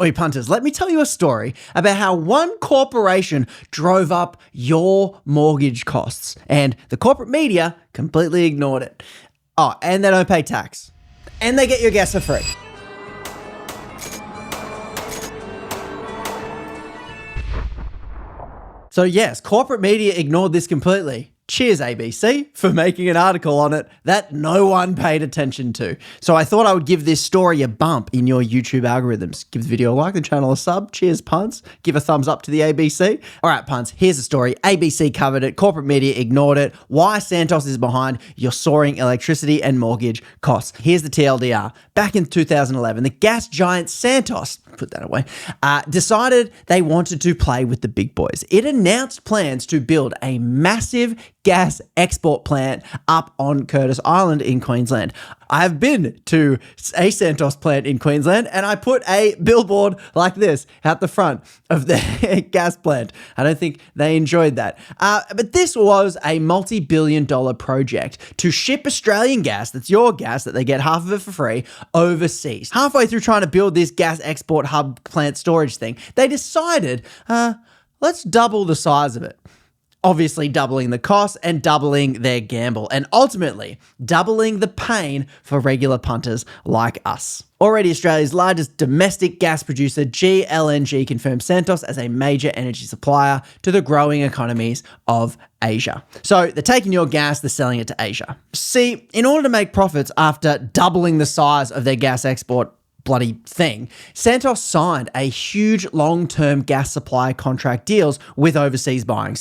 Oi, punters, let me tell you a story about how one corporation drove up your mortgage costs and the corporate media completely ignored it. Oh, and they don't pay tax. And they get your gas for free. So yes, corporate media ignored this completely. Cheers, ABC, for making an article on it that no one paid attention to. So I thought I would give this story a bump in your YouTube algorithms. Give the video a like, the channel a sub. Cheers, punts. Give a thumbs up to the ABC. All right, punts, here's the story. ABC covered it. Corporate media ignored it. Why Santos is behind your soaring electricity and mortgage costs. Here's the TLDR. Back in 2011, the gas giant Santos, put that away, decided they wanted to play with the big boys. It announced plans to build a massive gas export plant up on Curtis Island in Queensland. I have been to a Santos plant in Queensland and I put a billboard like this out the front of their gas plant. I don't think they enjoyed that. But this was a multi-billion-dollar project to ship Australian gas, that's your gas, that they get half of it for free, overseas. Halfway through trying to build this gas export hub plant storage thing, they decided, let's double the size of it. Obviously doubling the cost and doubling their gamble, and ultimately doubling the pain for regular punters like us. Already Australia's largest domestic gas producer, GLNG, confirmed Santos as a major energy supplier to the growing economies of Asia. So they're taking your gas, they're selling it to Asia. See, in order to make profits after doubling the size of their gas export bloody thing, Santos signed a huge long-term gas supply contract deals with overseas buyers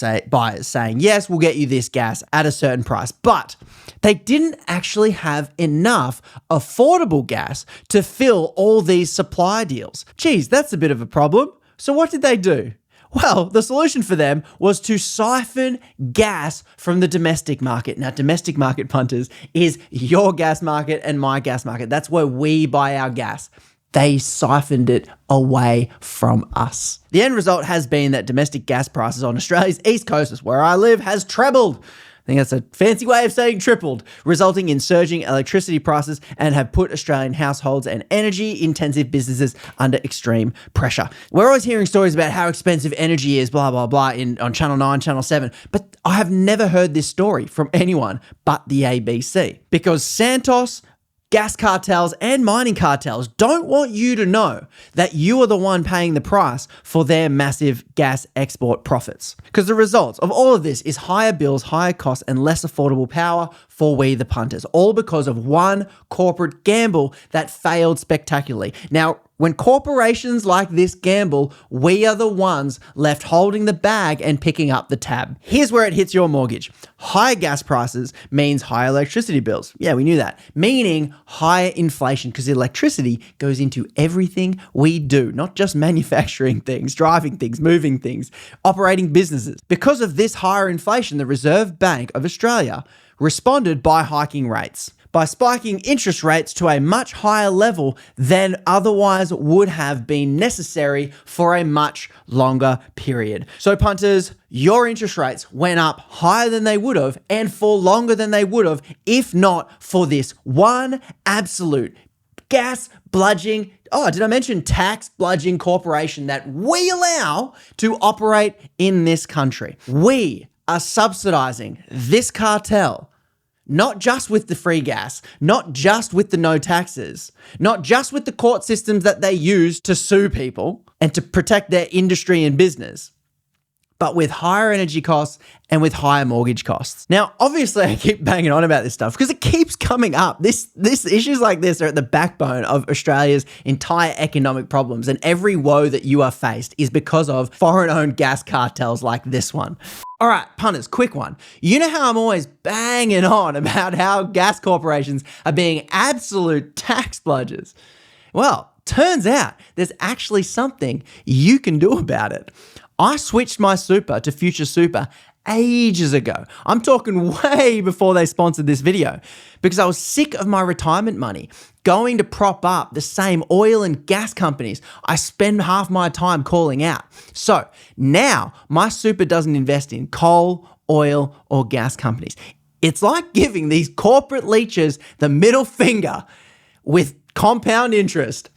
saying, yes, we'll get you this gas at a certain price. But they didn't actually have enough affordable gas to fill all these supply deals. Geez, that's a bit of a problem. So what did they do? Well, the solution for them was to siphon gas from the domestic market. Now, domestic market, punters, is your gas market and my gas market. That's where we buy our gas. They siphoned it away from us. The end result has been that domestic gas prices on Australia's east coast, where I live, has trebled. I think that's a fancy way of saying tripled, resulting in surging electricity prices and have put Australian households and energy-intensive businesses under extreme pressure. We're always hearing stories about how expensive energy is, blah, blah, blah, on Channel 9, Channel 7, but I have never heard this story from anyone but the ABC. Because Santos, gas cartels and mining cartels don't want you to know that you are the one paying the price for their massive gas export profits. Because the result of all of this is higher bills, higher costs, and less affordable power for we the punters, all because of one corporate gamble that failed spectacularly. Now, when corporations like this gamble, we are the ones left holding the bag and picking up the tab. Here's where it hits your mortgage. Higher gas prices means higher electricity bills. Yeah, we knew that. Meaning higher inflation, because electricity goes into everything we do, not just manufacturing things, driving things, moving things, operating businesses. Because of this higher inflation, the Reserve Bank of Australia responded by hiking rates, by spiking interest rates to a much higher level than otherwise would have been necessary for a much longer period. So punters, your interest rates went up higher than they would have and for longer than they would have if not for this one absolute gas bludgeoning, did I mention tax bludgeoning corporation that we allow to operate in this country? We are subsidizing this cartel, not just with the free gas, not just with the no taxes, not just with the court systems that they use to sue people and to protect their industry and business, but with higher energy costs and with higher mortgage costs. Now, obviously, I keep banging on about this stuff because it keeps coming up. This issues like this are at the backbone of Australia's entire economic problems, and every woe that you are faced is because of foreign-owned gas cartels like this one. All right, punters, quick one. You know how I'm always banging on about how gas corporations are being absolute tax bludgers? Well, turns out there's actually something you can do about it. I switched my super to Future Super ages ago. I'm talking way before they sponsored this video because I was sick of my retirement money going to prop up the same oil and gas companies I spend half my time calling out. So now my super doesn't invest in coal, oil, or gas companies. It's like giving these corporate leeches the middle finger with compound interest.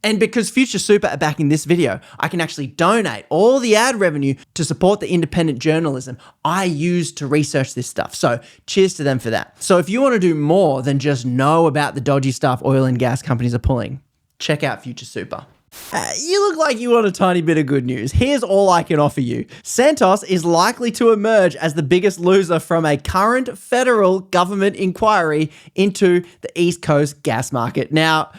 And because Future Super are backing this video, I can actually donate all the ad revenue to support the independent journalism I use to research this stuff. So cheers to them for that. So if you want to do more than just know about the dodgy stuff oil and gas companies are pulling, check out Future Super. You look like you want a tiny bit of good news. Here's all I can offer you. Santos is likely to emerge as the biggest loser from a current federal government inquiry into the East Coast gas market. Now,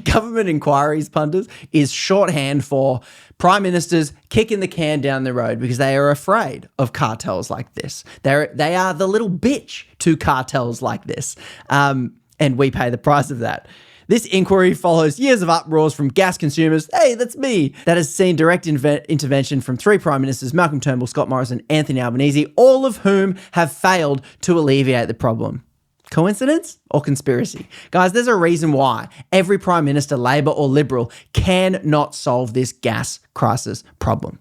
government inquiries, punters, is shorthand for prime ministers kicking the can down the road because they are afraid of cartels like this. They are the little bitch to cartels like this. And we pay the price of that. This inquiry follows years of uproars from gas consumers, hey, that's me, that has seen direct intervention from three prime ministers, Malcolm Turnbull, Scott Morrison, Anthony Albanese, all of whom have failed to alleviate the problem. Coincidence or conspiracy? Guys, there's a reason why every prime minister, Labor or Liberal, cannot solve this gas crisis problem.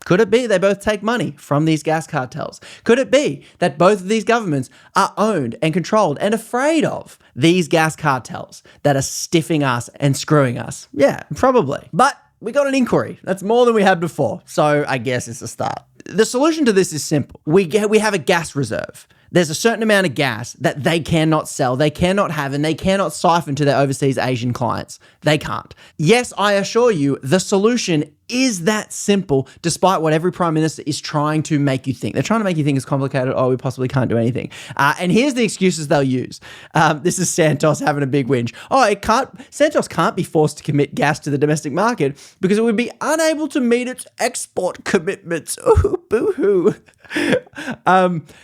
Could it be they both take money from these gas cartels? Could it be that both of these governments are owned and controlled and afraid of these gas cartels that are stiffing us and screwing us? Yeah, probably. But we got an inquiry. That's more than we had before. So I guess it's a start. The solution to this is simple. We have a gas reserve. There's a certain amount of gas that they cannot sell, they cannot have, and they cannot siphon to their overseas Asian clients. They can't. Yes, I assure you, the solution is that simple, despite what every prime minister is trying to make you think. They're trying to make you think it's complicated. Oh, we possibly can't do anything. And here's the excuses they'll use. This is Santos having a big whinge. Santos can't be forced to commit gas to the domestic market because it would be unable to meet its export commitments. Ooh, boo-hoo.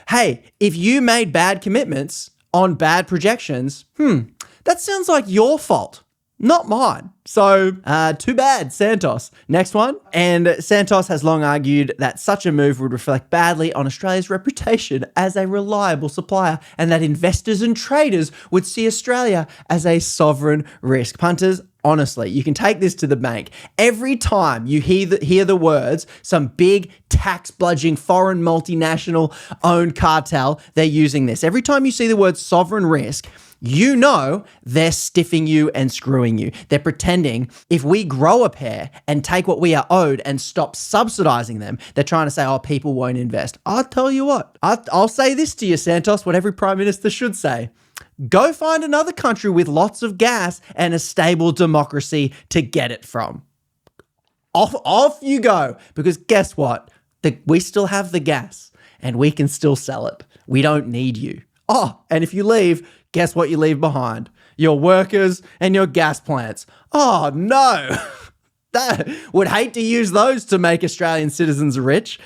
Hey, if you made bad commitments on bad projections, that sounds like your fault, not mine. So, too bad, Santos. Next one. And Santos has long argued that such a move would reflect badly on Australia's reputation as a reliable supplier and that investors and traders would see Australia as a sovereign risk. Punters, honestly, you can take this to the bank. Every time you hear the words, some big tax-bludging foreign multinational owned cartel, they're using this. Every time you see the word sovereign risk, you know they're stiffing you and screwing you. They're pretending if we grow a pair and take what we are owed and stop subsidizing them, they're trying to say, oh, people won't invest. I'll tell you what, I'll say this to you, Santos, what every prime minister should say. Go find another country with lots of gas and a stable democracy to get it from. Off you go, because guess what? We still have the gas and we can still sell it. We don't need you. Oh, and if you leave, guess what you leave behind? Your workers and your gas plants. Oh, no. That would hate to use those to make Australian citizens rich.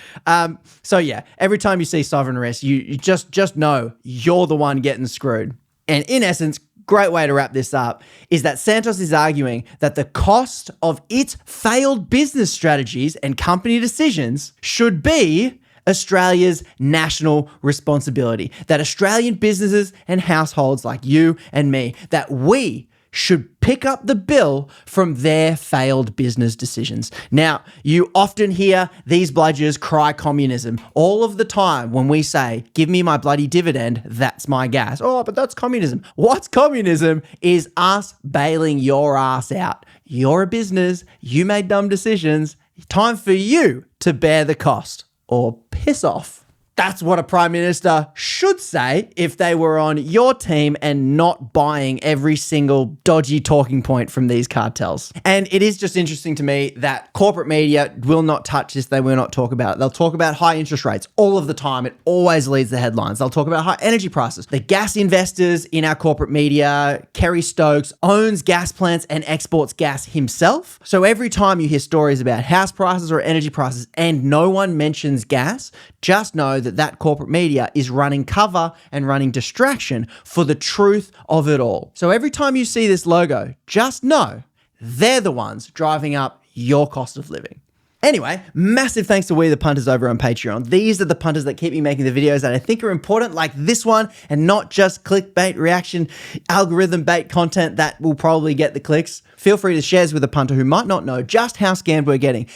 So yeah, every time you see sovereign risk, you just know you're the one getting screwed. And in essence, great way to wrap this up is that Santos is arguing that the cost of its failed business strategies and company decisions should be Australia's national responsibility. That Australian businesses and households like you and me, that we should pick up the bill from their failed business decisions. Now, you often hear these bludgers cry communism all of the time when we say, give me my bloody dividend, that's my gas. Oh, but that's communism. What's communism is us bailing your ass out. You're a business, you made dumb decisions, time for you to bear the cost or piss off. That's what a prime minister should say if they were on your team and not buying every single dodgy talking point from these cartels. And it is just interesting to me that corporate media will not touch this. They will not talk about it. They'll talk about high interest rates all of the time. It always leads the headlines. They'll talk about high energy prices. The gas investors in our corporate media, Kerry Stokes, owns gas plants and exports gas himself. So every time you hear stories about house prices or energy prices and no one mentions gas, just know that corporate media is running cover and running distraction for the truth of it all. So every time you see this logo, just know they're the ones driving up your cost of living. Anyway, massive thanks to We The Punters over on Patreon. These are the punters that keep me making the videos that I think are important, like this one, and not just clickbait, reaction, algorithm bait content that will probably get the clicks. Feel free to share this with a punter who might not know just how scammed we're getting.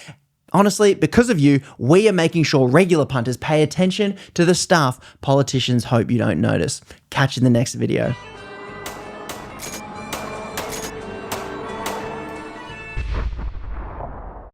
Honestly, because of you, we are making sure regular punters pay attention to the stuff politicians hope you don't notice. Catch you in the next video.